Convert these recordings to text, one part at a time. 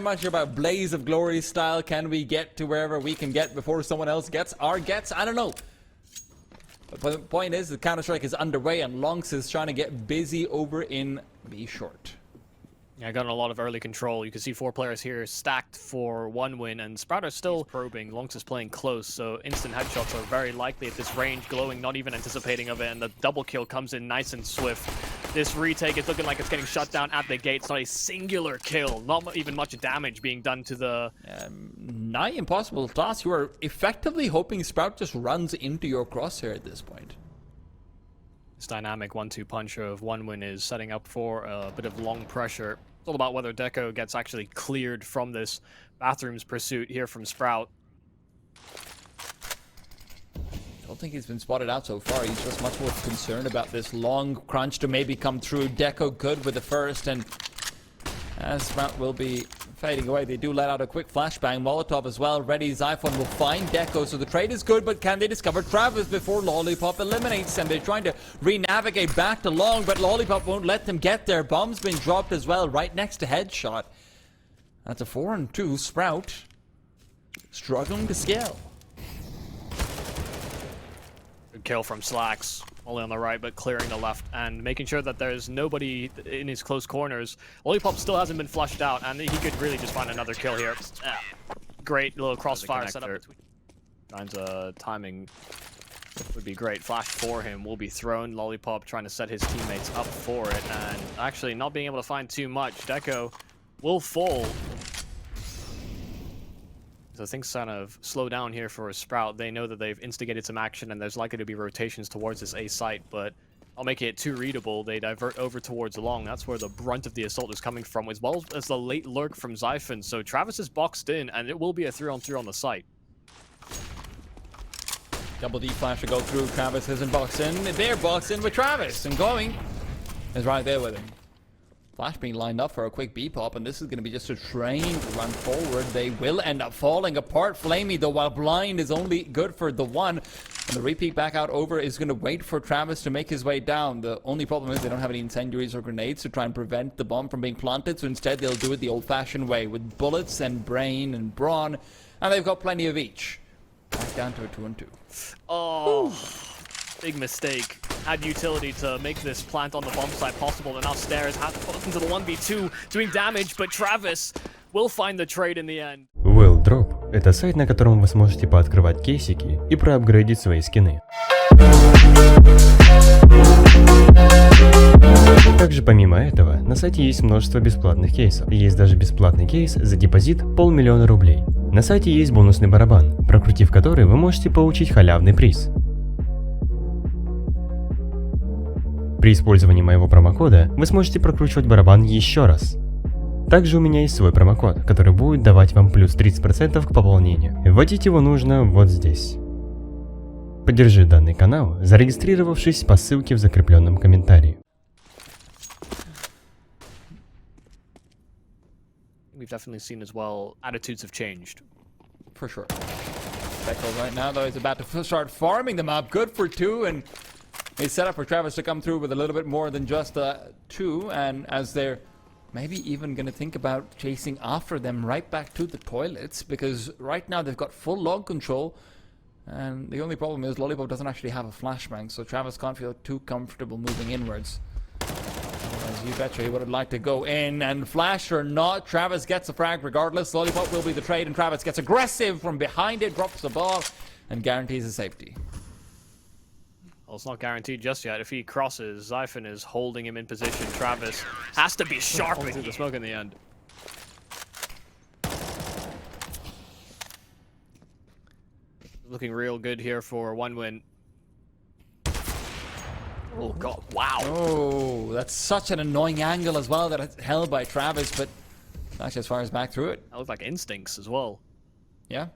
much about Blaze of Glory style. Can we get to wherever we can get before someone else gets our gets? I don't know. But the point is, the Counter-Strike is underway and Lonks is trying to get busy over in B short. Yeah, got a lot of early control. You can see 4 players here stacked for 1 win, and Sprout are still probing. Lonks is playing close, so instant headshots are very likely at this range. Glowing, not even anticipating of it, and the double kill comes in nice and swift. This retake is looking like it's getting shut down at the gate. It's not a singular kill, not even much damage being done to the... Nigh impossible task. You are effectively hoping Sprout just runs into your crosshair at this point. This dynamic 1-2 punch of 1 win is setting up for a bit of long pressure. It's all about whether Deko gets actually cleared from this bathrooms pursuit here from Sprout. I don't think he's been spotted out so far. He's just much more concerned about this long crunch to maybe come through. Deko good with the first, and as Sprout will be fading away, they do let out a quick flashbang. Molotov as well, ready. Zyphon will find Deko, so the trade is good, but can they discover Travis before Lollipop eliminates them? They're trying to re-navigate back to Long, but Lollipop won't let them get there. Bomb's been dropped as well, right next to Headshot. That's a 4-2. Sprout struggling to scale. Good kill from Slacks. Only on the right, but clearing the left and making sure that there's nobody in his close corners. Lollipop still hasn't been flushed out, and he could really just find another kill here. Great little crossfire setup between. Nine's timing would be great. Flash for him will be thrown. Lollipop trying to set his teammates up for it, and actually not being able to find too much. Deko will fall. So things kind of slow down here for Sprout. They know that they've instigated some action and there's likely to be rotations towards this A site, but I'll make it too readable. They divert over towards Long. That's where the brunt of the assault is coming from, as well as the late lurk from Zyphon. So Travis is boxed in, and it will be a 3-on-3 on the site. Double D flash to go through. Travis isn't boxed in. They're boxed in with Travis, and going is right there with him. Flash being lined up for a quick B-pop, and this is going to be just a train to run forward. They will end up falling apart. flamie, though, while blind, is only good for the one. And the repeat back out over is going to wait for Travis to make his way down. The only problem is they don't have any incendiaries or grenades to try and prevent the bomb from being planted, so instead they'll do it the old-fashioned way with bullets and brain and brawn, and they've got plenty of each. Back down to a 2-on-2. Oh, big mistake. Had utility to make this plant on the bomb site possible, and now Stairs has to put into the 1v2, doing damage, but Travis will find the trade in the end. Drop – это сайт, на котором вы сможете пооткрывать кейсики и проапгрейдить свои скины. Также помимо этого, на сайте есть множество бесплатных кейсов. Есть даже бесплатный кейс за депозит 500 000 рублей. На сайте есть бонусный барабан, прокрутив который вы можете получить халявный приз. При использовании моего промокода вы сможете прокручивать барабан еще раз. Также у меня есть свой промокод, который будет давать вам плюс 30% к пополнению. Вводить его нужно вот здесь. Поддержи данный канал, зарегистрировавшись по ссылке в закрепленном комментарии. We've definitely seen as well, attitudes have changed. For sure. Deko right now, though, is about to start farming them up. Good for 2, and it's set up for Travis to come through with a little bit more than just 2, and as they're maybe even going to think about chasing after them right back to the toilets, because right now they've got full log control, and the only problem is Lollipop doesn't actually have a flashbang, so Travis can't feel too comfortable moving inwards. As you betcha he would have liked to go in, and flash or not, Travis gets a frag regardless. Lollipop will be the trade, and Travis gets aggressive from behind it, drops the ball, and guarantees his safety. Well, it's not guaranteed just yet. If he crosses, Zyphon is holding him in position. Travis has to be sharp into the smoke in the end. Looking real good here for 1 win. Oh god, wow. Oh, that's such an annoying angle as well that it's held by Travis, but actually as far as back through it. That looked like instincts as well. Yeah.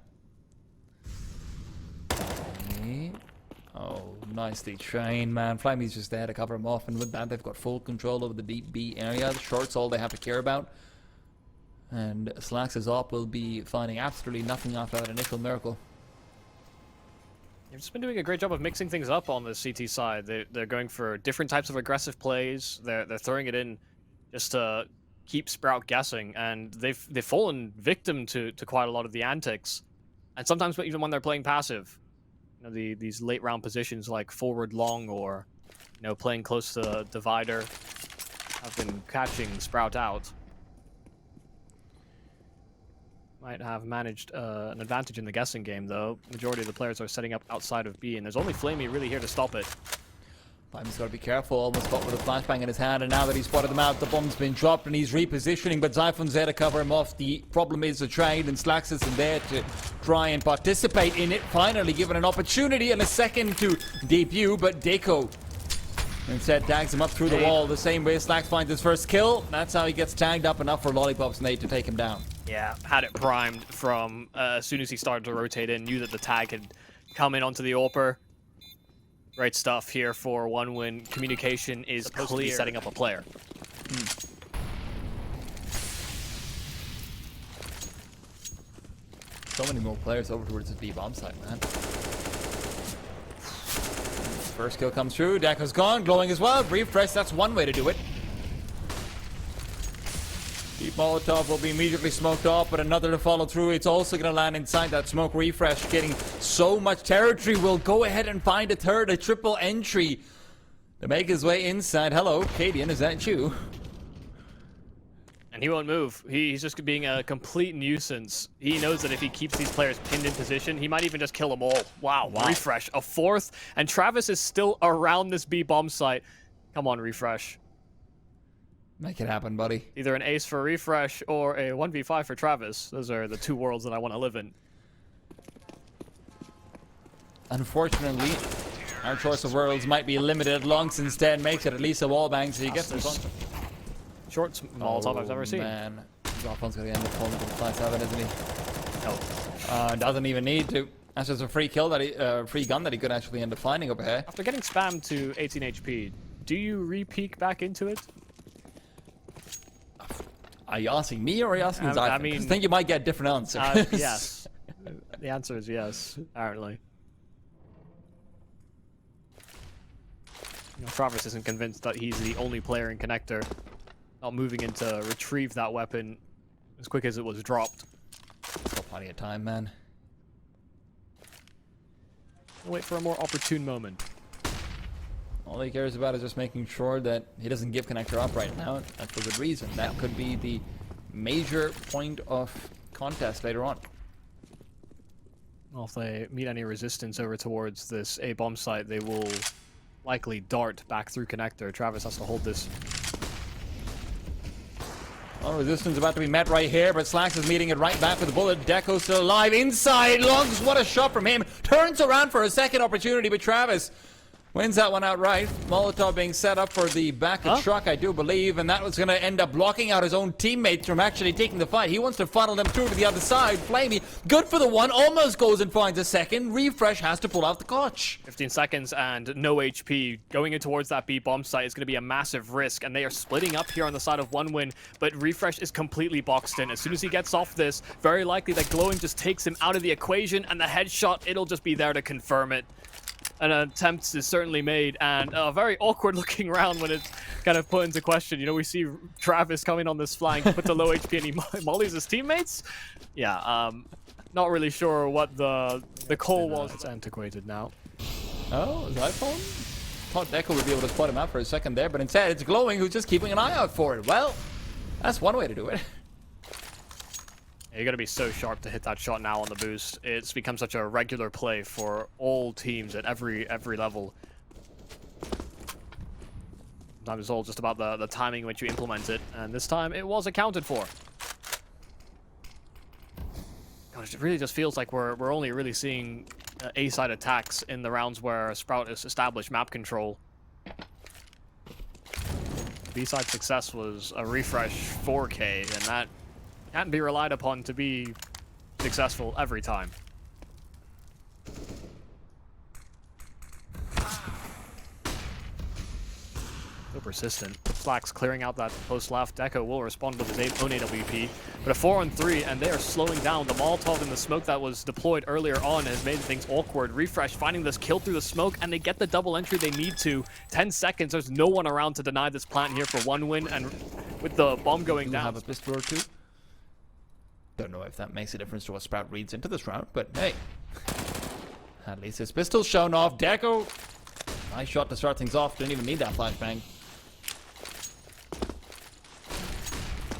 Oh, nicely trained, man. flamie's just there to cover him off, and with that they've got full control over the deep B area. The short's all they have to care about. And Slacks' op will be finding absolutely nothing after that initial miracle. They've just been doing a great job of mixing things up on the CT side. They're going for different types of aggressive plays. They're throwing it in just to keep Sprout guessing, and they've fallen victim to quite a lot of the antics, and sometimes even when they're playing passive, you know, these late round positions like forward long or, you know, playing close to the divider have been catching Sprout out. Might have managed an advantage in the guessing game, though. Majority of the players are setting up outside of B, and there's only flamie really here to stop it. Flamie's got to be careful, almost caught with a flashbang in his hand, and now that he's spotted them out, the bomb's been dropped and he's repositioning, but Zyphon's there to cover him off. The problem is the trade, and Slacks isn't there to try and participate in it. Finally given an opportunity and a second to debut, but Deko instead tags him up through the wall the same way Slacks finds his first kill. That's how he gets tagged up enough for Lollipop's nade to take him down. Yeah, had it primed from as soon as he started to rotate in, knew that the tag had come in onto the AWPer. Great stuff here for OneWin. Communication is clear. Setting up a player. So many more players over towards the B bomb site, man. First kill comes through. Deko's gone, glowing as well. Refresh, that's one way to do it. Deep Molotov will be immediately smoked off, but another to follow through. It's also going to land inside that smoke. Refresh getting so much territory. Will go ahead and find a third, a triple entry to make his way inside. Hello, Cadian, is that you? And he won't move. He's just being a complete nuisance. He knows that if he keeps these players pinned in position, he might even just kill them all. Wow. Refresh, a fourth. And Travis is still around this B bomb site. Come on, Refresh. Make it happen, buddy. Either an ace for Refresh or a 1v5 for Travis. Those are the two worlds that I want to live in. Unfortunately, our choice of worlds might be limited. Longs instead makes it at least a wallbang, so you get some fun. Short Molotov I've ever seen. Man, Zoppon's going to end up holding to the 5-7, isn't he? No. Doesn't even need to. That's just a free kill that he, free gun that he could actually end up finding over here. After getting spammed to 18 HP, do you re-peek back into it? Are you asking me or are you asking Zyphon? I mean, I think you might get different answers. Yes. The answer is yes, apparently. You know, Travis isn't convinced that he's the only player in connector not moving in to retrieve that weapon as quick as it was dropped. Still plenty of time, man. We'll wait for a more opportune moment. All he cares about is just making sure that he doesn't give connector up right now. That's for good reason. That could be the major point of contest later on. Well, if they meet any resistance over towards this A bomb site, they will likely dart back through connector. Travis has to hold this. Well, resistance about to be met right here, but Slacks is meeting it right back with the bullet. Deko still alive inside. Longs, what a shot from him. Turns around for a second opportunity, but Travis wins that one outright. Molotov being set up for the back of truck, I do believe, and that was going to end up blocking out his own teammates from actually taking the fight. He wants to funnel them through to the other side. flamie, good for the one, almost goes and finds a second. Refresh has to pull out the clutch. 15 seconds and no HP. Going in towards that B bomb site is going to be a massive risk, and they are splitting up here on the side of OneWin, but Refresh is completely boxed in. As soon as he gets off this, very likely that glowing just takes him out of the equation, and the headshot, it'll just be there to confirm it. An attempt is certainly made, and a very awkward looking round when it's kind of put into question. You know, we see Travis coming on this flank, put the low HP, and he mollies his teammates. Yeah, not really sure what the call was. It's antiquated now. Oh, is iPhone? Thought Deko would be able to spot him out for a second there, but instead it's Glowing who's just keeping an eye out for it. Well, that's one way to do it. You gotta be so sharp to hit that shot now on the boost. It's become such a regular play for all teams at every level. Sometimes it's all just about the timing in which you implement it, and this time it was accounted for. Gosh, it really just feels like we're only really seeing A-side attacks in the rounds where Sprout has established map control. B-side success was a Refresh 4K, and that can't be relied upon to be successful every time. So persistent. Slacks clearing out that post left. Deko will respond with his own AWP. But a 4-on-3, and they are slowing down. The Molotov and the smoke that was deployed earlier on has made things awkward. Refresh finding this kill through the smoke, and they get the double entry they need to. 10 seconds, there's no one around to deny this plant here for OneWin, and with the bomb going Do down. have a pistol or two. Don't know if that makes a difference to what Sprout reads into this round, but hey. At least his pistol's shown off. Deko, nice shot to start things off. Didn't even need that flashbang.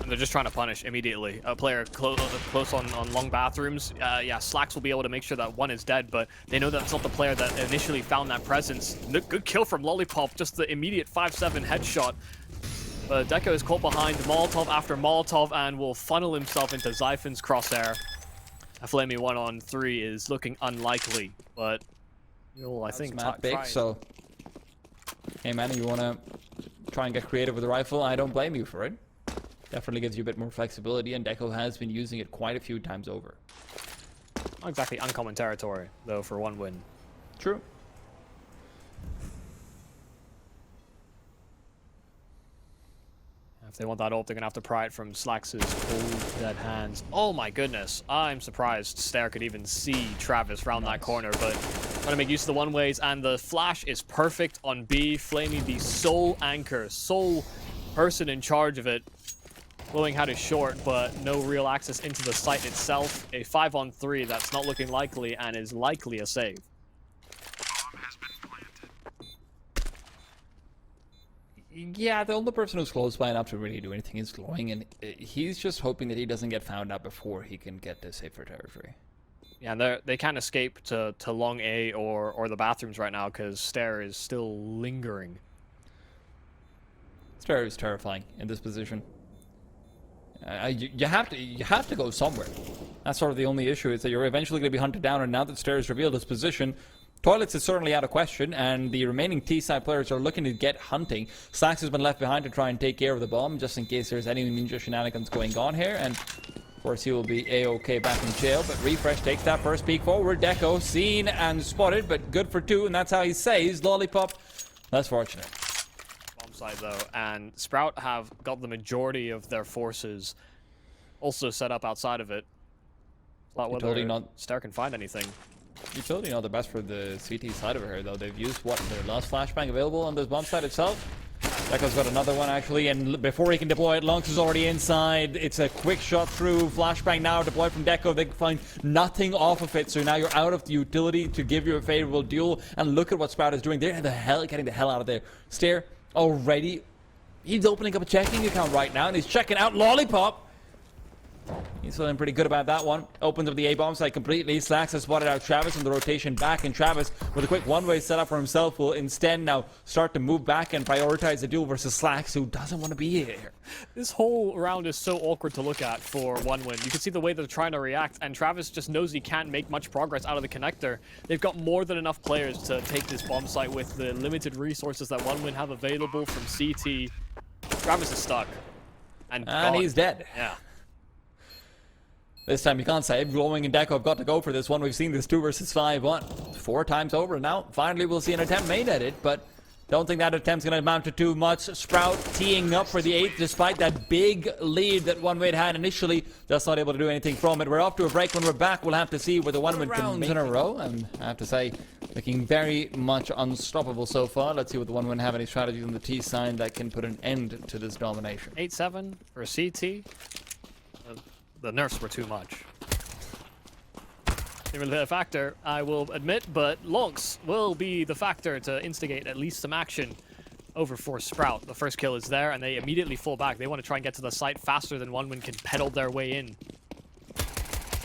And they're just trying to punish immediately. A player close on long bathrooms. Yeah, Slacks will be able to make sure that one is dead, but they know that's not the player that initially found that presence. Good kill from Lollipop, just the immediate 5-7 headshot. But Deko is caught behind Molotov after Molotov and will funnel himself into Zyphon's crosshair. A flamie 1-on-3 is looking unlikely, but you'll, I think, Matt big, so hey man, you wanna try and get creative with the rifle? I don't blame you for it. Definitely gives you a bit more flexibility, and Deko has been using it quite a few times over. Not exactly uncommon territory, though, for one win. True. If they want that ult, they're gonna have to pry it from Slacks' cold, dead hands. Oh my goodness, I'm surprised Stair could even see Travis round that corner, but trying to make use of the one-ways, and the flash is perfect on B. flamie, the sole anchor, sole person in charge of it. Blowing out is short, but no real access into the site itself. A 5-on-3 that's not looking likely and is likely a save. Yeah, the only person who's close by enough to really do anything is Glowing, and he's just hoping that he doesn't get found out before he can get to safer territory. Yeah, and they can't escape to long A or the bathrooms right now because Stair is still lingering. Stair is terrifying in this position. You have to go somewhere. That's sort of the only issue, is that you're eventually going to be hunted down, and now that Stair has revealed his position, Toilets is certainly out of question, and the remaining T-side players are looking to get hunting. Slacks has been left behind to try and take care of the bomb, just in case there's any ninja shenanigans going on here, and of course he will be A-OK back in jail, but Refresh takes that first peek forward. Deko seen and spotted, but good for two, and that's how he saves. Lollipop, less fortunate. Bomb side though, and Sprout have got the majority of their forces also set up outside of it. Not whether Star can find anything. Utility not the best for the CT side of it here, though. They've used what, their last flashbang available on this bomb side itself. Deko's got another one actually, and before he can deploy it, Lunks is already inside. It's a quick shot through. Flashbang now deployed from Deko. They find nothing off of it, so now you're out of the utility to give you a favorable duel. And look at what Sprout is doing. They're getting the hell out of there. Stair already. He's opening up a checking account right now, and he's checking out Lollipop. He's feeling pretty good about that one. Opens up the A-bomb site completely. Slacks has spotted out Travis on the rotation back, and Travis, with a quick one-way setup for himself, will instead now start to move back and prioritize the duel versus Slacks, who doesn't want to be here. This whole round is so awkward to look at for OneWin. You can see the way they're trying to react, and Travis just knows he can't make much progress out of the connector. They've got more than enough players to take this bomb site with the limited resources that OneWin have available from CT. Travis is stuck. And he's dead. Yeah. This time you can't save. Glowing and Deko have got to go for this one. We've seen this 2 versus 5-1 4 times over now. Finally, we'll see an attempt made at it, but don't think that attempt's going to amount to too much. Sprout teeing up for the 8th, despite that big lead that OneWin had initially. Just not able to do anything from it. We're off to a break. When we're back, we'll have to see whether OneWin can make in a row. And I have to say, looking very much unstoppable so far. Let's see what the OneWin have any strategies on the T side that can put an end to this domination. 8-7 for CT. The nerfs were too much. Didn't really hit a factor, I will admit, but Lonks will be the factor to instigate at least some action over for Sprout. The first kill is there, and they immediately fall back. They want to try and get to the site faster than OneWin can pedal their way in.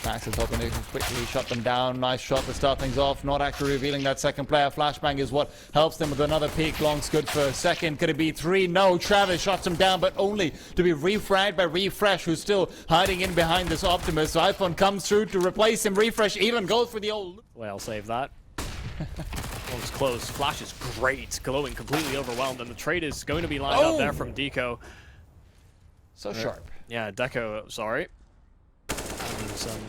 Max is hoping to quickly shut them down. Nice shot to start things off. Not actually revealing that second player. Flashbang is what helps them with another peek. Long's good for a second. Could it be 3? No. Travis shuts him down, but only to be refragged by Refresh, who's still hiding in behind this Optimus. So iPhone comes through to replace him. Refresh even goes for the old... Well, save that. Long's close. Flash is great. Glowing completely overwhelmed, and the trade is going to be lined up there from Deko. So sharp. Yeah, Deko, sorry. Some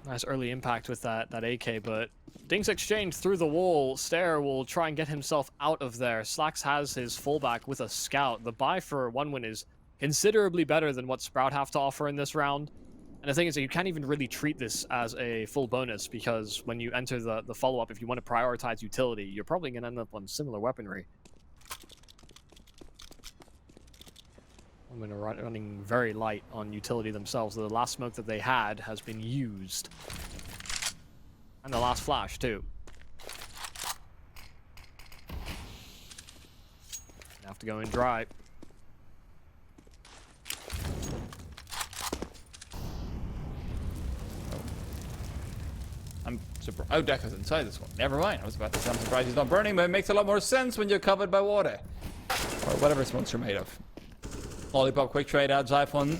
nice early impact with that AK, but Dings exchange through the wall. Stair will try and get himself out of there. Slacks has his fullback with a scout. The buy for OneWin is considerably better than what Sprout have to offer in this round. And the thing is that you can't even really treat this as a full bonus, because when you enter the follow-up, if you want to prioritize utility, you're probably going to end up on similar weaponry. One are running very light on utility themselves. The last smoke that they had has been used. And the last flash, too. They have to go in dry. I'm surprised. Oh, Deko's inside this one. Never mind. I was about to say I'm surprised he's not burning, but it makes a lot more sense when you're covered by water. Or whatever smokes are made of. Lollipop quick trade adds iPhone.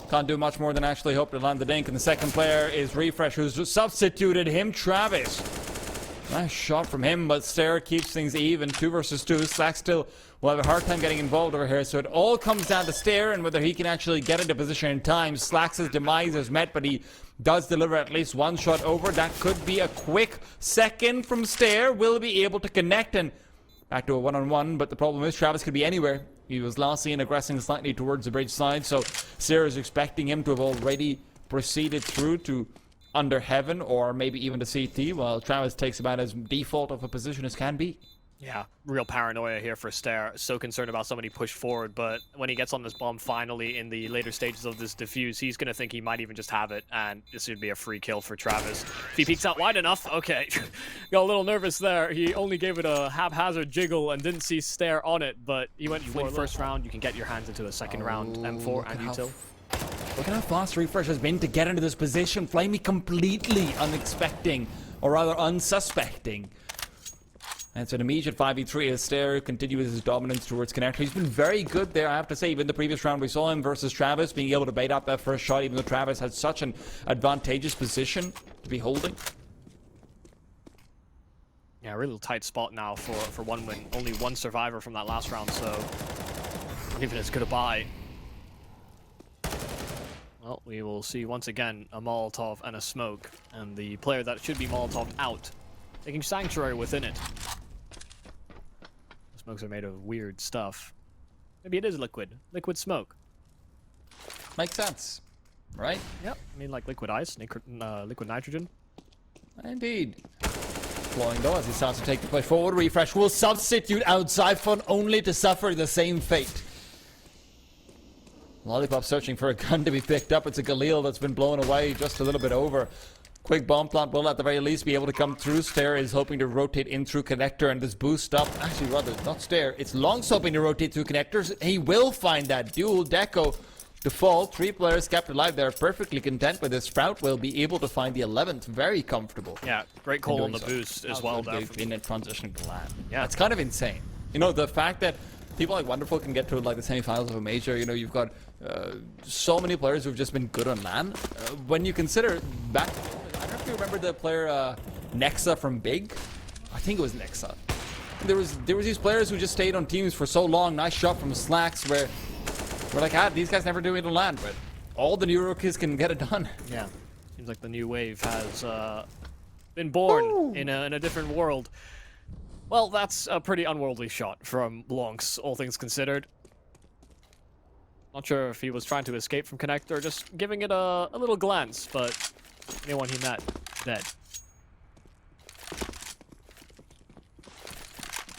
Can't do much more than actually hope to land the dink. And the second player is Refresh, who's just substituted him, Travis. Nice shot from him, but Stair keeps things even. 2 versus 2. Slack still will have a hard time getting involved over here. So it all comes down to Stair and whether he can actually get into position in time. Slack's demise is met, but he does deliver at least one shot over. That could be a quick second from Stair. Will be able to connect and back to a one-on-one, but the problem is Travis could be anywhere. He was last seen aggressing slightly towards the bridge side, so Stair is expecting him to have already proceeded through to under heaven or maybe even to CT, while Travis takes about as default of a position as can be. Yeah, real paranoia here for Stair. So concerned about somebody push forward, but when he gets on this bomb finally in the later stages of this defuse, he's going to think he might even just have it, and this would be a free kill for Travis. If he peeks out wide enough, okay. Got a little nervous there. He only gave it a haphazard jiggle and didn't see Stair on it, but he went for the first round. You can get your hands into a second round M4 and util. Look at how fast Refresh has been to get into this position. flamie completely unexpecting, or rather unsuspecting. And it's an immediate 5v3 as Stair continues his dominance towards connector. He's been very good there, I have to say. Even the previous round we saw him versus Travis, being able to bait up that first shot, even though Travis had such an advantageous position to be holding. Yeah, really tight spot now for one win. Only one survivor from that last round, so not even as good a buy. Well, we will see once again a Molotov and a smoke, and the player that should be Molotov out, taking Sanctuary within it. The smokes are made of weird stuff. Maybe it is liquid smoke. Makes sense, right? Yep, I mean like liquid ice, liquid nitrogen. Indeed. Flowing though as he starts to take the play forward. Refresh will substitute out Zyphon only to suffer the same fate. Lollipop searching for a gun to be picked up. It's a Galil that's been blown away just a little bit over. Quick bomb plant will at the very least be able to come through. Stair is hoping to rotate in through connector and this boost up. Actually, rather, not Stair. It's Long's hoping to rotate through connectors. He will find that duel. Deko to fall. 3 players kept alive. They're perfectly content with this. Sprout will be able to find the 11th. Very comfortable. Yeah, great call on the boost as well. In a transition to land. Yeah, it's kind of insane. You know, the fact that people like Wonderful can get to like the semifinals of a major. You know, you've got so many players who've just been good on LAN. When you consider back, I don't know if you remember the player Nexa from Big. I think it was Nexa. There was these players who just stayed on teams for so long. Nice shot from Slacks where we're like, these guys never do it on LAN, but all the new rookies can get it done. Yeah, seems like the new wave has been born in a different world. Well, that's a pretty unworldly shot from Lonks, all things considered. Not sure if he was trying to escape from connector or just giving it a little glance, but anyone he met, dead.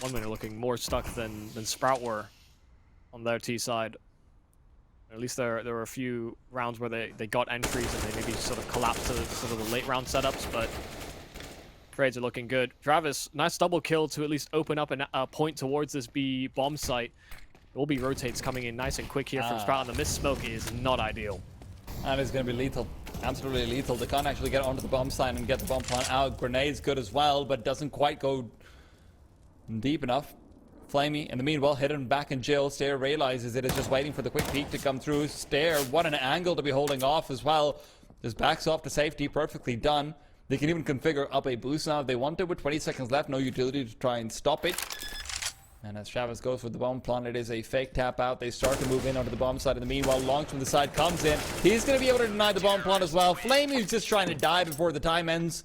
One minute looking more stuck than Sprout were on their T side. At least there were a few rounds where they got entries and they maybe sort of collapsed to sort of the late round setups, but trades are looking good. Travis, nice double kill to at least open up a point towards this B bomb site. There will be rotates coming in nice and quick here from Sprout, and the missed smoke is not ideal. And it's going to be lethal. Absolutely lethal. They can't actually get onto the bomb site and get the bomb plant out. Grenade's good as well, but doesn't quite go deep enough. flamie, in the meanwhile, hidden back in jail. Stair realizes it is just waiting for the quick peek to come through. Stair, what an angle to be holding off as well. Just backs off to safety, perfectly done. They can even configure up a boost now if they want to, with 20 seconds left, no utility to try and stop it. And as Travis goes with the bomb plant, it is a fake tap out. They start to move in onto the bomb side. In the meanwhile, Long from the side comes in. He's going to be able to deny the bomb plant as well. flamie's just trying to die before the time ends.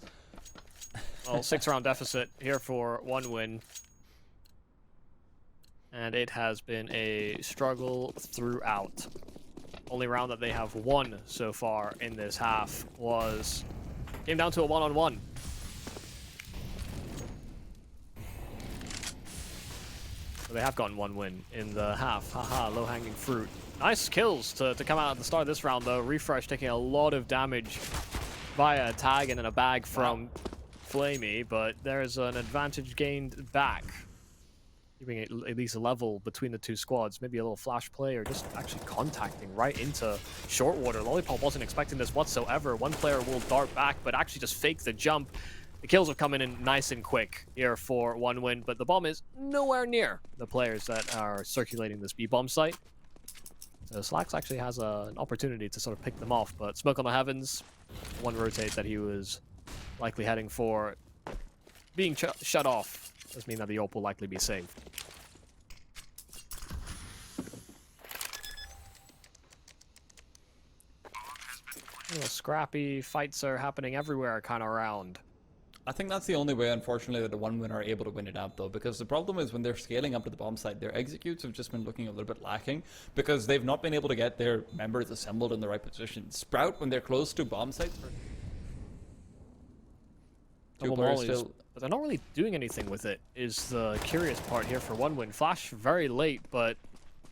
Well, 6-round deficit here for one win. And it has been a struggle throughout. Only round that they have won so far in this half came down to a one-on-one. They have gotten one win in the half. Haha, low-hanging fruit. Nice kills to come out at the start of this round, though. Refresh taking a lot of damage via a tag and then a bag from flamie, but there's an advantage gained back. Keeping it at least a level between the two squads. Maybe a little flash play or just actually contacting right into short water. Lollipop wasn't expecting this whatsoever. One player will dart back, but actually just fake the jump. The kills are coming in nice and quick here for one win, but the bomb is nowhere near the players that are circulating this B-bomb site. So Slacks actually has an opportunity to sort of pick them off, but smoke on the heavens. One rotate that he was likely heading for being shut off does mean that the AWP will likely be saved. A little scrappy fights are happening everywhere kind of around. I think that's the only way, unfortunately, that the one win are able to win it out, though, because the problem is when they're scaling up to the bomb site, their executes have just been looking a little bit lacking because they've not been able to get their members assembled in the right position. Sprout, when they're close to bomb sites, two players still, but they're not really doing anything with it, is the curious part here for one win. Flash very late, but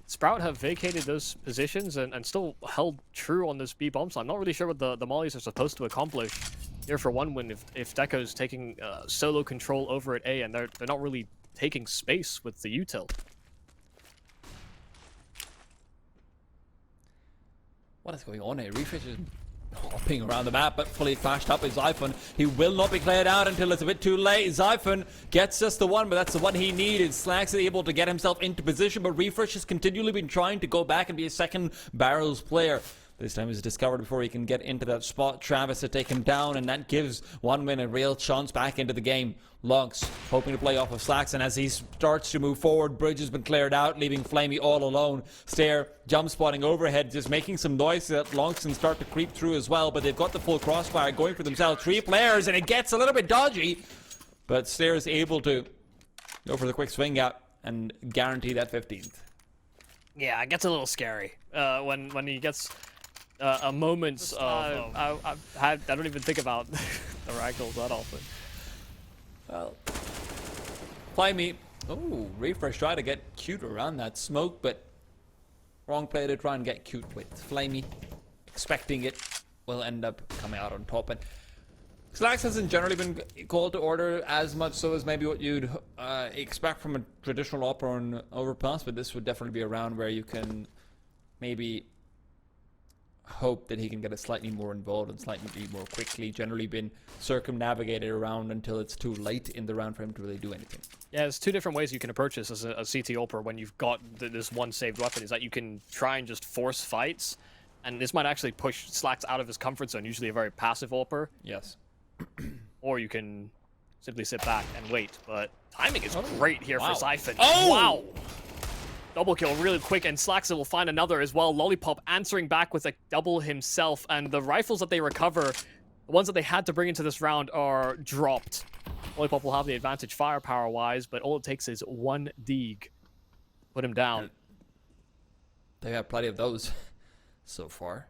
Sprout have vacated those positions and still held true on this B bomb, so I'm not really sure what the mollies are supposed to accomplish here for one win if Deko's taking solo control over at A and they're not really taking space with the util. What is going on here? Refresh is hopping around the map, but fully flashed up is Zyphon. He will not be cleared out until it's a bit too late. Zyphon gets just the one, but that's the one he needed. Slacks is able to get himself into position, but Refresh has continually been trying to go back and be a second barrels player. This time he's discovered before he can get into that spot. Travis to take him down, and that gives one win a real chance back into the game. Lonks hoping to play off of Slacks, and as he starts to move forward, Bridge has been cleared out, leaving flamie all alone. Stair jump spotting overhead, just making some noise so that Lonks can start to creep through as well, but they've got the full crossfire going for themselves. 3 players, and it gets a little bit dodgy, but Stair is able to go for the quick swing out and guarantee that 15th. Yeah, it gets a little scary when he gets a moments of I don't even think about the ragdolls that often. Well, flamie. Oh, Refresh tried to get cute around that smoke, but wrong play to try and get cute with. flamie, expecting it, will end up coming out on top. And Slacks hasn't generally been called to order as much so as maybe what you'd expect from a traditional op or an overpass, but this would definitely be a round where you can maybe hope that he can get a slightly more involved and slightly more quickly. Generally been circumnavigated around until it's too late in the round for him to really do anything. Yeah, there's 2 different ways you can approach this as a CT AWPer when you've got this one saved weapon, is that you can try and just force fights, and this might actually push Slacks out of his comfort zone, usually a very passive AWPer. Yes. Or you can simply sit back and wait, but timing is great here for Zyphon. Oh! Wow! Double kill really quick, and Slacks will find another as well. Lollipop answering back with a double himself, and the rifles that they recover, the ones that they had to bring into this round, are dropped. Lollipop will have the advantage firepower-wise, but all it takes is 1 deeg. Put him down. They have plenty of those so far.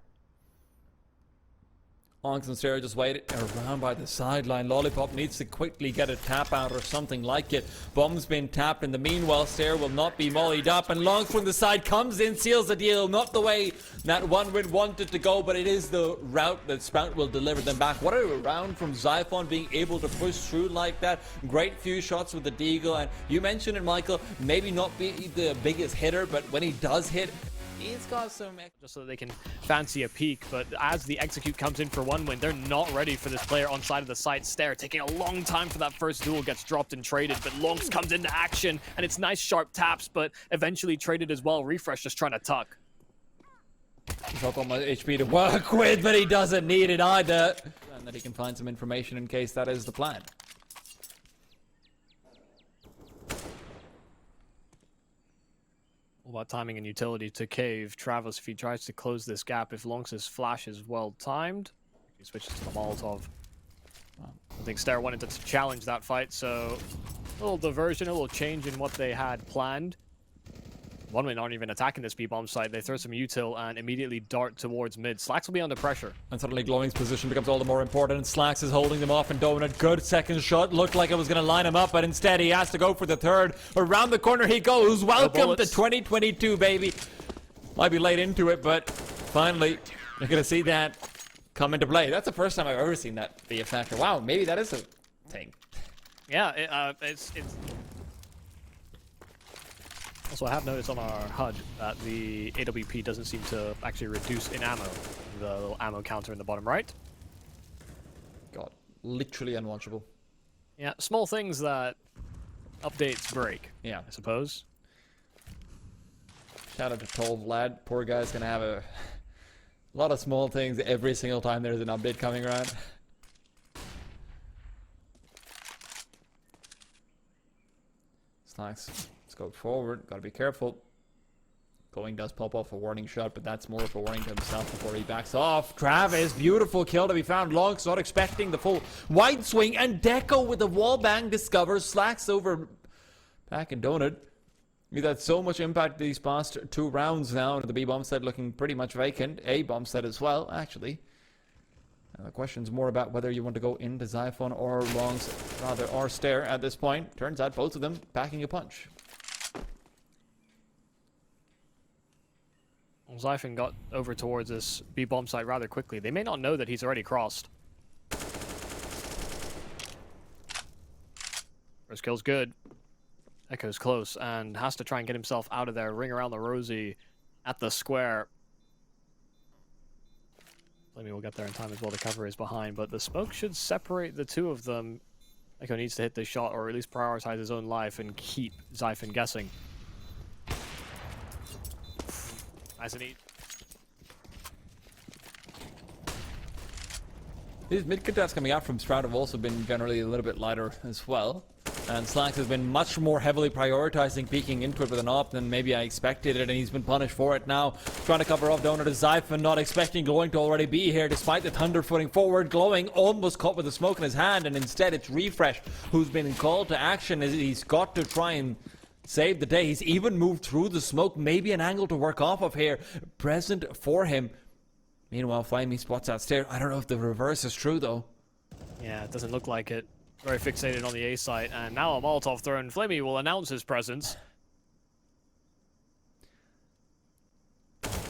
Lonks and Sarah just waited around by the sideline. Lollipop needs to quickly get a tap out or something like it. Bomb's been tapped in the meanwhile. Sarah will not be mollied up, and Lonks from the side comes in, seals the deal. Not the way that one win wanted to go, but it is the route that Sprout will deliver them back. What a round from Zyphon, being able to push through like that. Great few shots with the deagle, and you mentioned it, Michael, maybe not be the biggest hitter, but when he does hit, he's got some just so that they can fancy a peek, but as the execute comes in for one win, they're not ready for this player on side of the site. Stair taking a long time for that first duel, gets dropped and traded, but Lonks comes into action, and it's nice sharp taps, but eventually traded as well. Refresh just trying to tuck. He's got almost HP to work with, but he doesn't need it either. And that he can find some information in case that is the plan. All about timing and utility to cave. Travis, if he tries to close this gap, if Lonks' flash is well timed, he switches to the Molotov. I think Stair wanted to challenge that fight, so a little diversion, a little change in what they had planned. OneWin aren't even attacking this B-bomb site. They throw some util and immediately dart towards mid. Slacks will be under pressure. And suddenly Glowing's position becomes all the more important, and Slacks is holding them off, and Donut, good second shot, looked like it was going to line him up, but instead he has to go for the third. Around the corner he goes. Welcome to 2022, baby. Might be late into it, but finally you're going to see that come into play. That's the first time I've ever seen that be a factor. Wow, maybe that is a thing. Yeah, it's... Also, I have noticed on our HUD that the AWP doesn't seem to actually reduce in ammo. The little ammo counter in the bottom right. God, literally unwatchable. Yeah, small things that updates break. Yeah. I suppose. Shout out to Tol Vlad. Poor guy's gonna have a lot of small things every single time there's an update coming around. Slacks. Go forward, gotta be careful. Going does pop off a warning shot, but that's more of a warning to himself before he backs off. Travis, beautiful kill to be found. Long's not expecting the full wide swing, and Deko with the wall bang discovers Slacks over back in Donut. We've had so much impact these past 2 rounds now. The B bomb set looking pretty much vacant. A bomb set as well, actually. The question's more about whether you want to go into Xiphon or Longs, rather, or Stare at this point. Turns out both of them packing a punch. Xiphon got over towards this B-bomb site rather quickly. They may not know that he's already crossed. First kill's good. Echo's close and has to try and get himself out of there. Ring around the rosy at the square. Flamie will get there in time as well. The cover is behind, but the smoke should separate the two of them. Echo needs to hit this shot or at least prioritize his own life and keep Xiphon guessing. Nice and neat. These mid-contests coming out from Stroud have also been generally a little bit lighter as well. And Slacks has been much more heavily prioritizing peeking into it with an op than maybe I expected it, and he's been punished for it now. Trying to cover off Donut to Xiphon, not expecting Glowing to already be here despite the thunder footing forward. Glowing almost caught with the smoke in his hand, and instead it's Refresh who's been called to action as he's got to try and save the day. He's even moved through the smoke, maybe an angle to work off of here present for him. Meanwhile, Flamie spots out Stair. I don't know if the reverse is true though. Yeah, it doesn't look like it. Very fixated on the A site, and now a Molotov thrown. Flamie will announce his presence.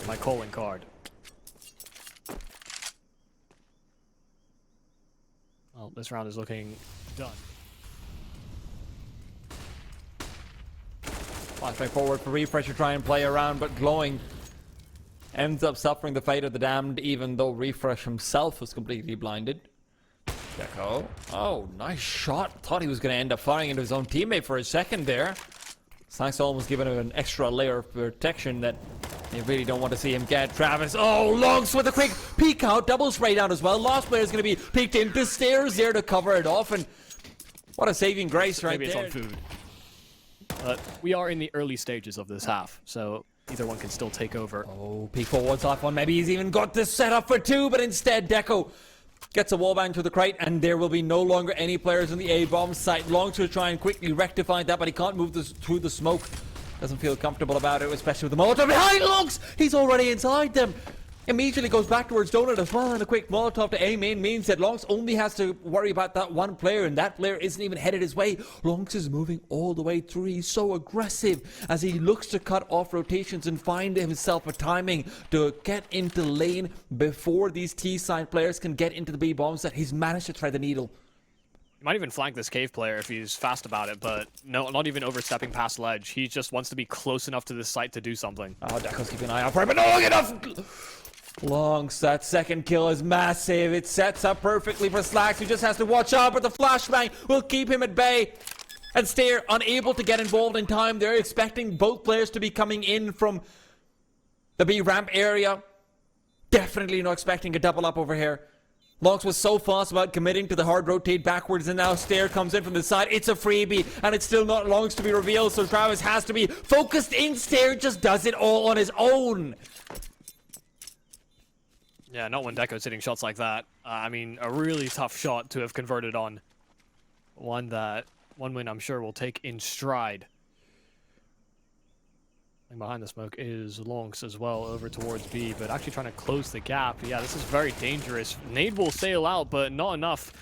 My calling card. Well, this round is looking done. Flashback forward for Refresh to try and play around, but Glowing ends up suffering the fate of the damned, even though Refresh himself was completely blinded. Deko. Oh, nice shot. Thought he was going to end up firing into his own teammate for a second there. Slacks almost giving him an extra layer of protection that they really don't want to see him get. Travis, oh, Longs with a quick peek out. Double spray down as well. Last player is going to be peeked into Stairs there to cover it off. And what a saving grace right Maybe there. Maybe it's on food. But we are in the early stages of this half, so either one can still take over. Oh, peek forwards off one. Maybe he's even got this set up for 2, but instead Deko gets a wallbang to the crate, and there will be no longer any players in the A-bomb site. Longs to try and quickly rectify that, but he can't move this through the smoke. Doesn't feel comfortable about it, especially with the Molotov behind Longs. He's already inside them. Immediately goes back towards Donut as well, and a quick Molotov to A main means that Longs only has to worry about that one player, and that player isn't even headed his way. Longs is moving all the way through. He's so aggressive as he looks to cut off rotations and find himself a timing to get into lane before these T-side players can get into the B-bomb set. He's managed to thread the needle. He might even flank this cave player if he's fast about it, but no, not even overstepping past ledge. He just wants to be close enough to this site to do something. Oh, Deko's keeping an eye out for him, but no, enough! Longs, that second kill is massive. It sets up perfectly for Slacks, who just has to watch out, but the flashbang will keep him at bay. And Stair unable to get involved in time. They're expecting both players to be coming in from the B ramp area. Definitely not expecting a double up over here. Longs was so fast about committing to the hard rotate backwards, and now Stair comes in from the side. It's a freebie, and it's still not Longs to be revealed, so Travis has to be focused in. Stair just does it all on his own. Yeah, not when Deko's hitting shots like that. I mean, a really tough shot to have converted on. One that OneWin, I'm sure, will take in stride. And behind the smoke is Lonks as well over towards B, but actually trying to close the gap. Yeah, this is very dangerous. Nade will sail out, but not enough.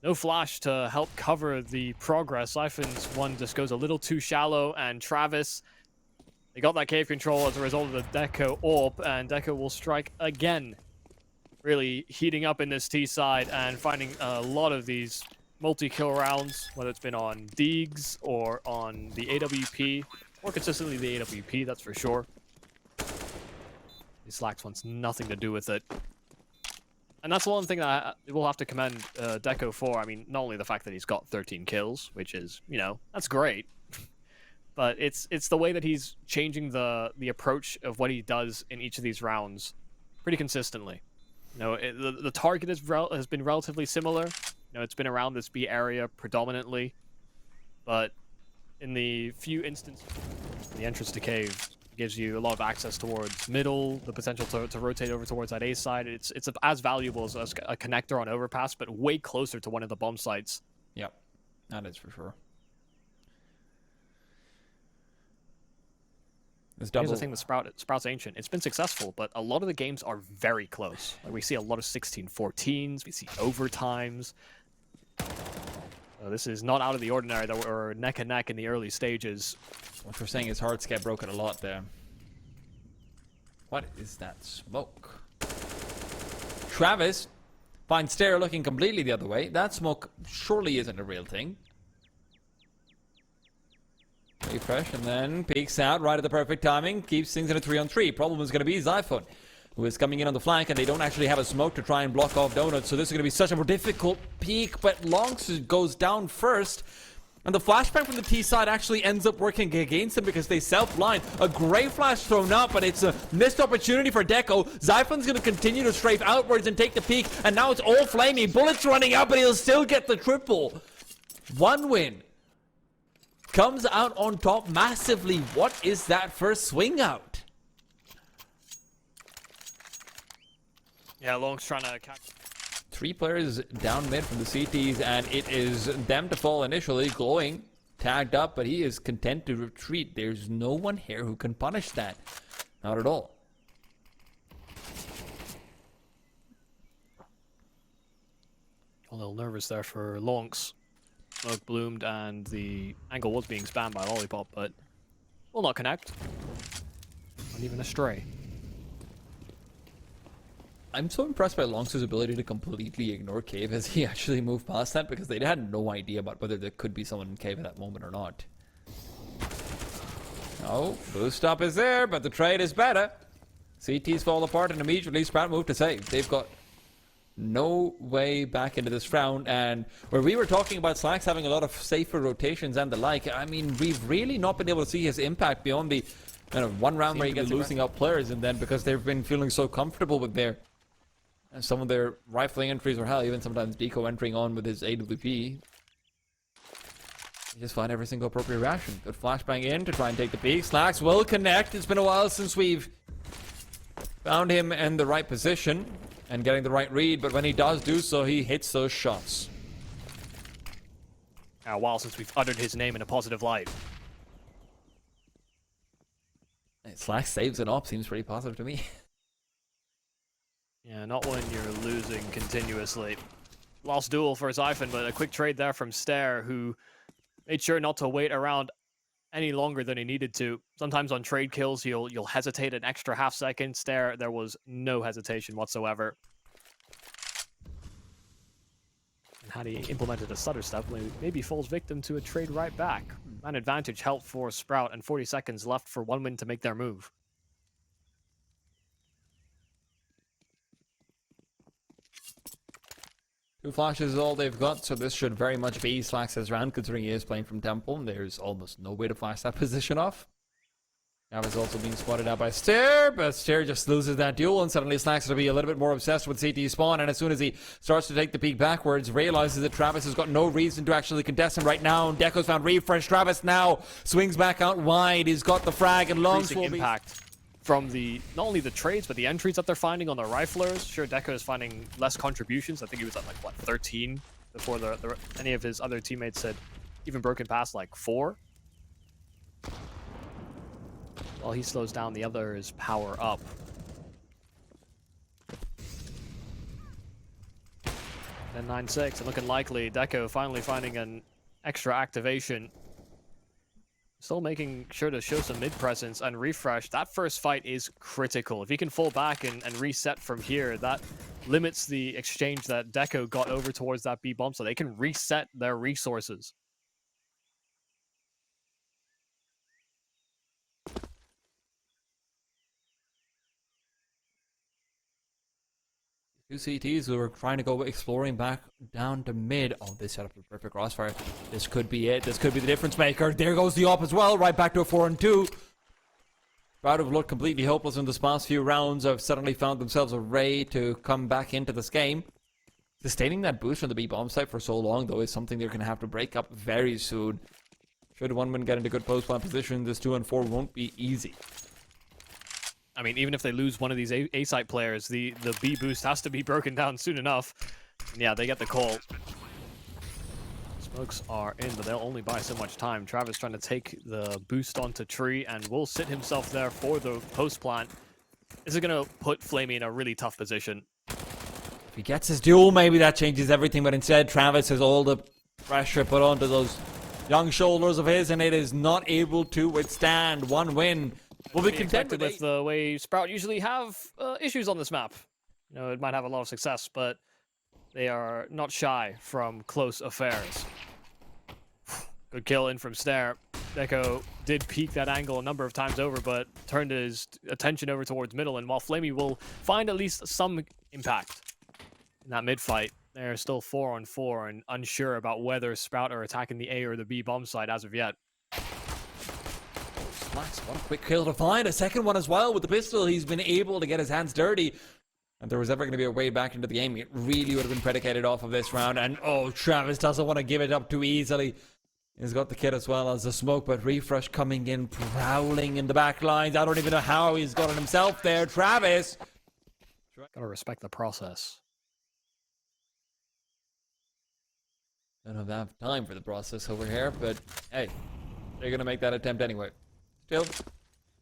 No flash to help cover the progress. Siphon's one just goes a little too shallow, and Travis, they got that cave control as a result of the Deko AWP, and Deko will strike again. Really heating up in this T side and finding a lot of these multi-kill rounds, whether it's been on Deegs or on the AWP. More consistently the AWP, that's for sure. These Slacks wants nothing to do with it. And that's one thing that we'll have to commend Deko for. I mean, not only the fact that he's got 13 kills, which is, you know, that's great. But it's the way that he's changing the approach of what he does in each of these rounds pretty consistently. You know, the target has been relatively similar. You know, it's been around this B area predominantly. But in the few instances, the entrance to cave gives you a lot of access towards middle, the potential to rotate over towards that A side. It's as valuable as a connector on overpass, but way closer to one of the bomb sites. Yep, that is for sure. Here's the thing with Sprout's Ancient. It's been successful, but a lot of the games are very close. Like, we see a lot of 16-14s, we see overtimes. This is not out of the ordinary that we're neck and neck in the early stages. What we're saying is hearts get broken a lot there. What is that smoke? Travis finds Stair looking completely the other way. That smoke surely isn't a real thing. Refresh and then peeks out right at the perfect timing. Keeps things in a 3-on-3. Problem is going to be Xiphon, who is coming in on the flank, and they don't actually have a smoke to try and block off Donuts, so this is going to be such a more difficult peek, but Lonks goes down first, and the flashbang from the T side actually ends up working against them because they self-blind. A great flash thrown up, but it's a missed opportunity for Deko. Xiphon's going to continue to strafe outwards and take the peek, and now it's all flamie. Bullets running out, but he'll still get the triple. One win. Comes out on top massively. What is that first swing out? Yeah, Long's trying to catch. 3 players down mid from the CTs, and it is them to fall initially. Glowing, tagged up, but he is content to retreat. There's no one here who can punish that. Not at all. A little nervous there for Lonks. Smoke bloomed and the angle was being spammed by Lollipop, but will not connect. Not even a stray. I'm so impressed by Lonks' ability to completely ignore cave as he actually moved past that, because they had no idea about whether there could be someone in cave at that moment or not. Oh, boost up is there, but the trade is better. CTs fall apart and immediately Sprout move to save. They've got no way back into this round, and where we were talking about Slacks having a lot of safer rotations and the like, I mean, we've really not been able to see his impact beyond the kind of one round where he gets losing out players, and then because they've been feeling so comfortable with their some of their rifling entries, or hell, even sometimes Deco entering on with his AWP, you just find every single appropriate reaction. Good flashbang in to try and take the peak. Slacks will connect. It's been a while since we've found him in the right position and getting the right read, but when he does do so, he hits those shots. A while since we've uttered his name in a positive light. Slack saves an op seems pretty positive to me. Yeah, not when you're losing continuously. Lost duel for Xiphon, but a quick trade there from Stair, who made sure not to wait around any longer than he needed to. Sometimes on trade kills, you'll hesitate an extra half second. Stair, there was no hesitation whatsoever. And had he implemented a stutter step, maybe falls victim to a trade right back. An advantage helped for Sprout, and 40 seconds left for one win to make their move. Two flashes is all they've got, so this should very much be Slacks' round, considering he is playing from Temple. There's almost no way to flash that position off. Now he's also being spotted out by Stair, but Stair just loses that duel, and suddenly Slacks will be a little bit more obsessed with CT spawn, and as soon as he starts to take the peek backwards, realizes that Travis has got no reason to actually contest him right now, and Deko's found refresh. Travis now swings back out wide. He's got the frag, and Longs will be... impact from the not only the trades, but the entries that they're finding on the riflers. Sure, Deko is finding less contributions. I think he was at like, what, 13 before any of his other teammates had even broken past like 4. while he slows down, the others power up. And 9-6, and looking likely. Deko finally finding an extra activation. Still making sure to show some mid-presence and refresh. That first fight is critical. If he can fall back and reset from here, that limits the exchange that Deko got over towards that B bomb, so they can reset their resources. Two CTs who are trying to go exploring back down to mid. Oh, they set up a perfect crossfire. This could be it. This could be the difference maker. There goes the op as well. Right back to a 4-2. Proud of looked completely hopeless in the past few rounds. Have suddenly found themselves a ray to come back into this game. Sustaining that boost from the B bomb site for so long, though, is something they're going to have to break up very soon. Should one win get into good post plan position, this 2-4 won't be easy. I mean, even if they lose one of these A-site players, the B boost has to be broken down soon enough. And yeah, they get the call. Smokes are in, but they'll only buy so much time. Travis trying to take the boost onto tree and will sit himself there for the post plant. This is going to put flamie in a really tough position. If he gets his duel, maybe that changes everything, but instead Travis has all the pressure put onto those young shoulders of his, and it is not able to withstand one win. We'll be contented with the way Sprout usually have issues on this map. You know, it might have a lot of success, but they are not shy from close affairs. Good kill in from Snare. Deko did peek that angle a number of times over, but turned his attention over towards middle, and while flamie will find at least some impact in that mid fight, they're still 4-on-4 and unsure about whether Sprout are attacking the A or the B bomb side as of yet. What a quick kill to find. A second one as well with the pistol. He's been able to get his hands dirty. If there was ever going to be a way back into the game, it really would have been predicated off of this round. And oh, Travis doesn't want to give it up too easily. He's got the kit as well as the smoke, but Refresh coming in, prowling in the back lines. I don't even know how he's got it himself there. Travis. Gotta respect the process. Don't have time for the process over here, but hey, they're going to make that attempt anyway. Still,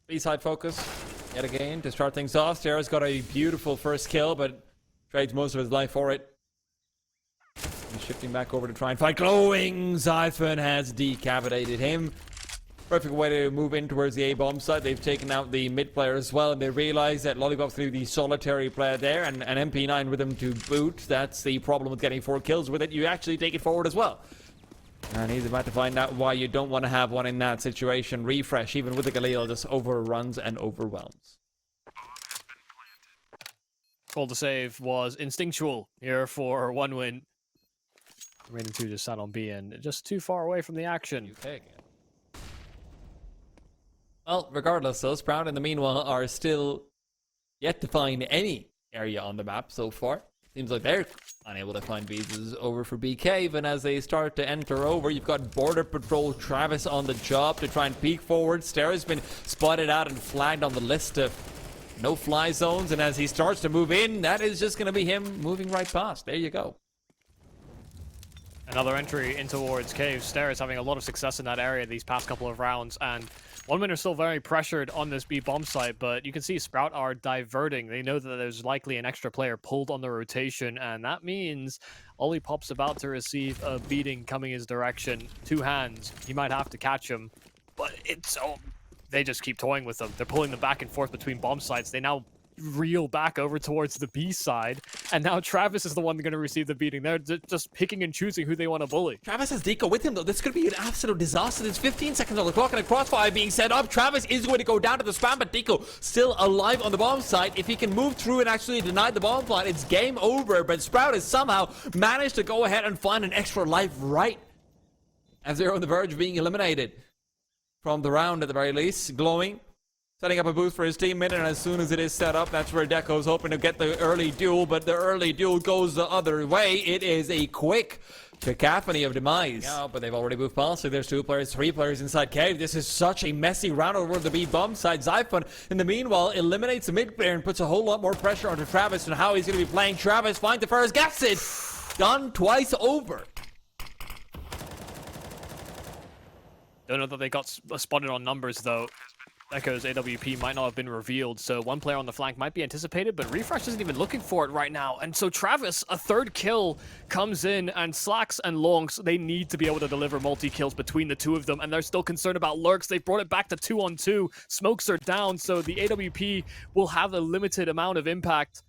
B-side focus, yet again, to start things off. Sarah's got a beautiful first kill, but trades most of his life for it. He's shifting back over to try and fight. Glowing Zyphon has decapitated him. Perfect way to move in towards the A-bomb side. They've taken out the mid player as well, and they realize that Lollipop's going to be the solitary player there, and an MP9 with him to boot. That's the problem with getting 4 kills with it. You actually take it forward as well. And he's about to find out why you don't want to have one in that situation. Refresh, even with the Galil, just overruns and overwhelms. Call to save was instinctual here for one win. Raiden 2 just sat on B and just too far away from the action. Well, regardless, though, Sprout in the meanwhile are still yet to find any area on the map so far. Seems like they're unable to find visas over for BK, and as they start to enter over, you've got Border Patrol Travis on the job to try and peek forward. Stare has been spotted out and flagged on the list of no-fly zones, and as he starts to move in, that is just going to be him moving right past. There you go. Another entry in towards Cave. Stare is having a lot of success in that area these past couple of rounds, and one winner still very pressured on this B bomb site, but you can see Sprout are diverting. They know that there's likely an extra player pulled on the rotation, and that means Olipop's about to receive a beating coming his direction. 2 hands. He might have to catch him, but it's... Oh, they just keep toying with them. They're pulling them back and forth between bomb sites. They now reel back over towards the B side, and now Travis is the one going to receive the beating. They're just picking and choosing who they want to bully. Travis has Deko with him, though. This could be an absolute disaster. There's 15 seconds on the clock and a crossfire being set up. Travis is going to go down to the spam, but Deko still alive on the bomb site. If he can move through and actually deny the bomb plant, it's game over, but Sprout has somehow managed to go ahead and find an extra life right as they're on the verge of being eliminated from the round at the very least. Glowing, setting up a boost for his teammate, and as soon as it is set up, that's where Deko's hoping to get the early duel, but the early duel goes the other way. It is a quick cacophony of demise. Yeah, but they've already moved past, so there's 2 players, 3 players inside Cave. This is such a messy round over the B bomb side. Zyphon, in the meanwhile, eliminates the mid player and puts a whole lot more pressure onto Travis and how he's going to be playing. Travis finds the first, gets it! Done twice over. Don't know that they got spotted on numbers, though. Deko's AWP might not have been revealed, so one player on the flank might be anticipated, but Refresh isn't even looking for it right now. And so Travis, a third kill, comes in, and Slacks and Longs, they need to be able to deliver multi-kills between the two of them, and they're still concerned about lurks. They brought it back to 2-on-2. Smokes are down, so the AWP will have a limited amount of impact.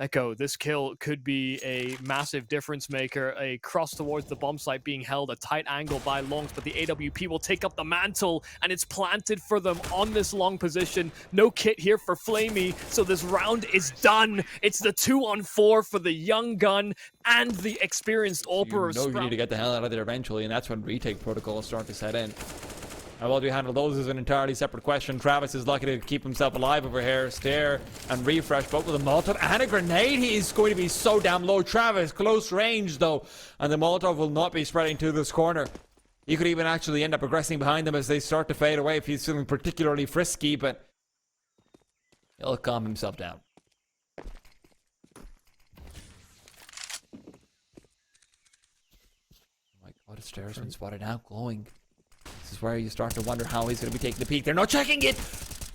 Deko, this kill could be a massive difference maker. A cross towards the bomb site being held, a tight angle by Longs, but the AWP will take up the mantle, and it's planted for them on this long position. No kit here for flamie, so this round is done. It's the 2-on-4 for the young gun and the experienced AWPer. You know you need to get the hell out of there eventually, and that's when retake protocols start to set in. How well do you handle those is an entirely separate question. Travis is lucky to keep himself alive over here. Stare and Refresh, both with a Molotov and a grenade. He is going to be so damn low. Travis, close range though. And the Molotov will not be spreading to this corner. He could even actually end up aggressing behind them as they start to fade away if he's feeling particularly frisky, but he'll calm himself down. Oh my god, Stairs been spotted now, glowing. This is where you start to wonder how he's going to be taking the peek. They're not checking it!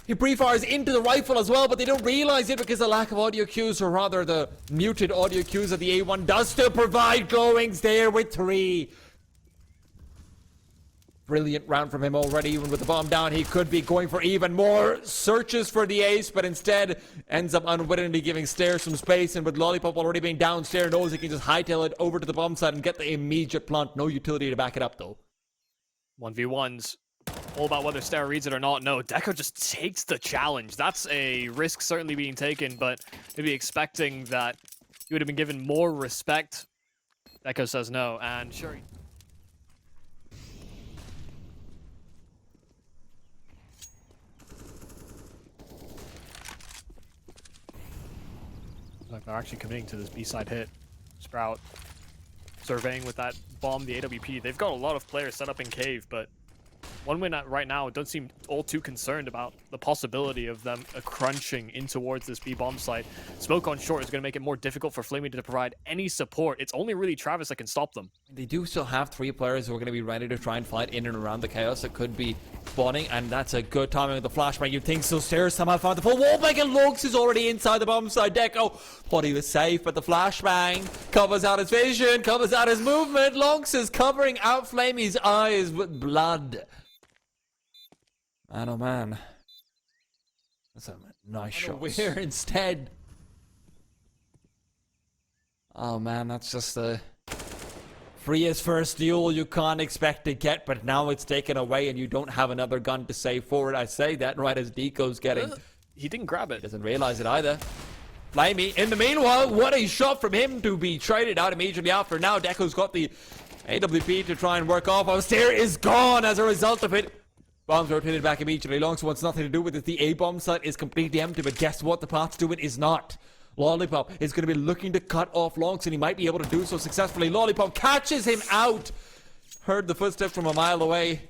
He pre-fires into the rifle as well, but they don't realize it because the lack of audio cues, or rather the muted audio cues of the A1 does still provide glowings there with 3. Brilliant round from him already. Even with the bomb down, he could be going for even more searches for the ace, but instead ends up unwittingly giving Stairs some space, and with Lollipop already being downstairs, knows he can just hightail it over to the bomb site and get the immediate plant. No utility to back it up though. 1v1s, all about whether Stare reads it or not. No, Deko just takes the challenge. That's a risk certainly being taken, but maybe expecting that he would have been given more respect. Deko says no, and sure. Like they're actually committing to this B-side hit. Sprout surveying with that bomb, the AWP. They've got a lot of players set up in cave, but one win right now don't seem all too concerned about the possibility of them crunching in towards this B bomb site. Smoke on short is going to make it more difficult for flamie to provide any support. It's only really Travis that can stop them. They do still have 3 players who are going to be ready to try and fight in and around the chaos that could be spawning, and that's a good timing with the flashbang. You'd think so. Stairs somehow found the full wallbang, and Lunks is already inside the bomb site. Deko thought he was safe, but the flashbang covers out his vision, covers out his movement. Lunks is covering out flamie's eyes with blood. Man, oh man. That's a nice shot. Where instead? Oh man, that's just the freest first duel you can't expect to get, but now it's taken away and you don't have another gun to save forward. I say that right as Deco's getting... He didn't grab it. He doesn't realize it either. flamie, in the meanwhile, what a shot from him to be traded out immediately after. Now Deco's got the AWP to try and work off. Austere is gone as a result of it. Bombs rotated back immediately. Longs wants nothing to do with it. The A-bomb site is completely empty, but guess what? The path to it is not. Lollipop is going to be looking to cut off Longs, and he might be able to do so successfully. Lollipop catches him out. Heard the footsteps from a mile away.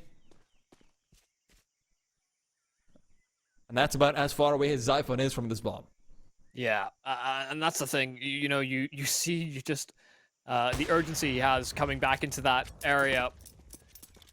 And that's about as far away as Xiphon is from this bomb. Yeah, and that's the thing. You know, you see just the urgency he has coming back into that area.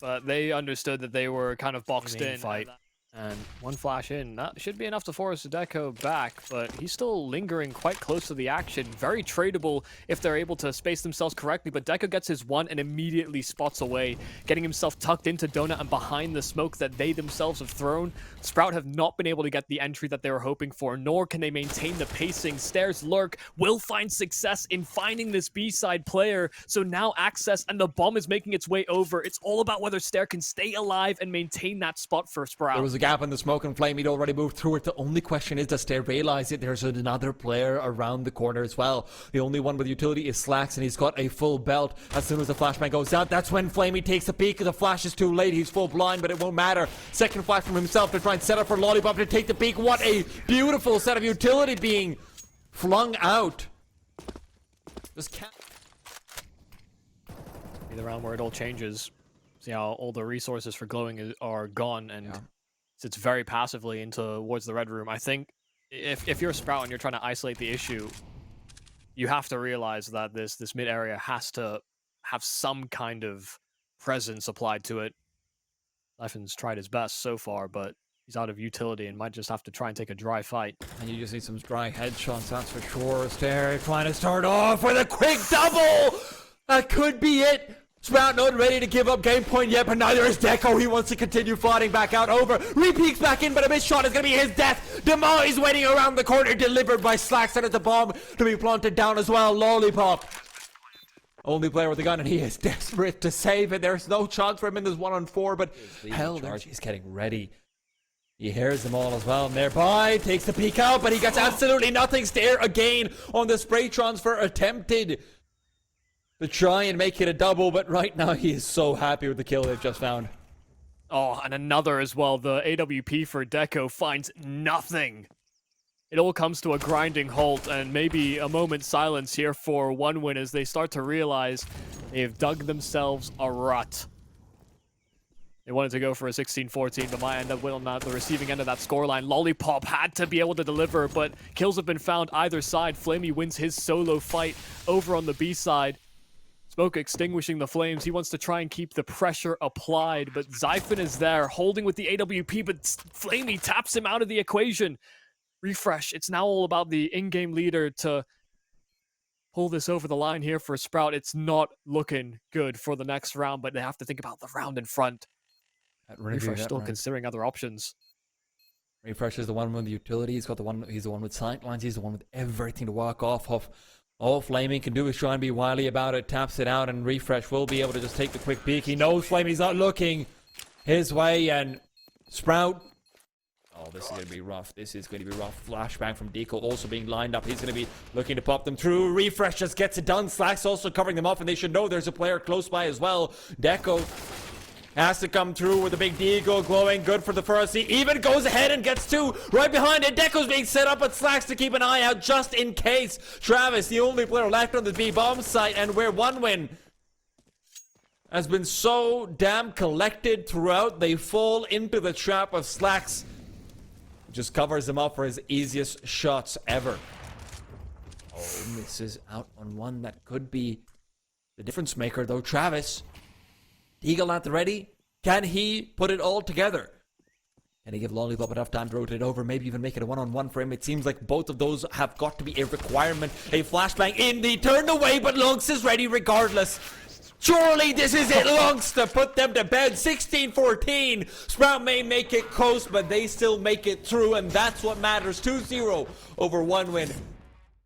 But they understood that they were kind of boxed in. Fight. And one flash in, that should be enough to force Deko back, but he's still lingering quite close to the action. Very tradable if they're able to space themselves correctly, but Deko gets his one and immediately spots away, getting himself tucked into Donut and behind the smoke that they themselves have thrown. Sprout have not been able to get the entry that they were hoping for, nor can they maintain the pacing. Stairs Lurk will find success in finding this B-side player, so now access and the bomb is making its way over. It's all about whether Stair can stay alive and maintain that spot for Sprout. There was a gap in the smoke and flamie already moved through it. The only question is, does Stair realize it? There's another player around the corner as well. The only one with utility is Slacks, and he's got a full belt. As soon as the flashbang goes out, that's when flamie takes a peek. The flash is too late. He's full blind, but it won't matter. Second flash from himself to try and set up for Lollipop to take the peek. What a beautiful set of utility being flung out. Just can't. Be the round where it all changes. See how all the resources for glowing are gone, and sits very passively towards the red room. I think if you're a Sprout and you're trying to isolate the issue, you have to realize that this mid area has to have some kind of presence applied to it. Xiphon's tried his best so far, but he's out of utility and might just have to try and take a dry fight. And you just need some dry headshots, that's for sure. Stair trying to start off with a quick double! That could be it! Sprout not ready to give up game point yet, but neither is Deko. He wants to continue fighting back out over. Re-peeks back in, but a missed shot is going to be his death. Demise waiting around the corner, delivered by Slacks, and it's a bomb to be planted down as well. Lollipop. Only player with the gun, and he is desperate to save it. There's no chance for him in this 1-on-4, but hell, he's getting ready. He hears them all as well. Nearby, takes the peek out, but he gets absolutely nothing. Stair again on the spray transfer attempted to try and make it a double, but right now he is so happy with the kill they've just found. Oh, and another as well. The AWP for Deko finds nothing. It all comes to a grinding halt, and maybe a moment's silence here for OneWin as they start to realize they've dug themselves a rut. They wanted to go for a 16-14, but might end up on the receiving end of that scoreline. Lollipop had to be able to deliver, but kills have been found either side. flamie wins his solo fight over on the B side. Smoke extinguishing the flames. He wants to try and keep the pressure applied, but Zyphon is there, holding with the AWP, but flamie taps him out of the equation. Refresh. It's now all about the in-game leader to pull this over the line here for Sprout. It's not looking good for the next round, but they have to think about the round in front. Refresh still considering other options. Refresh is the one with the utility. He's the one with sightlines. He's the one with everything to walk off of. All flamie can do is try and be wily about it, taps it out, and Refresh will be able to just take the quick peek. He knows flamie's not looking his way, and Sprout. Oh, this is going to be rough. This is going to be rough. Flashbang from Deco also being lined up. He's going to be looking to pop them through. Refresh just gets it done. Slacks also covering them off, and they should know there's a player close by as well. Deco has to come through with a big Deagle glowing. Good for the first. He even goes ahead and gets two right behind it. Deco's being set up at Slacks to keep an eye out just in case. Travis, the only player left on the B-bomb site, and where OneWin has been so damn collected throughout, they fall into the trap of Slacks. Just covers him up for his easiest shots ever. Oh, misses out on one that could be the difference maker, though. Travis, Eagle at the ready. Can he put it all together? Can he give Lollipop enough time to rotate over? Maybe even make it a one-on-one for him. It seems like both of those have got to be a requirement. A flashbang in the turn away, but Lunks is ready regardless. Surely this is it, Lunks, to put them to bed. 16-14. Sprout may make it close, but they still make it through, and that's what matters. 2-0 over OneWin.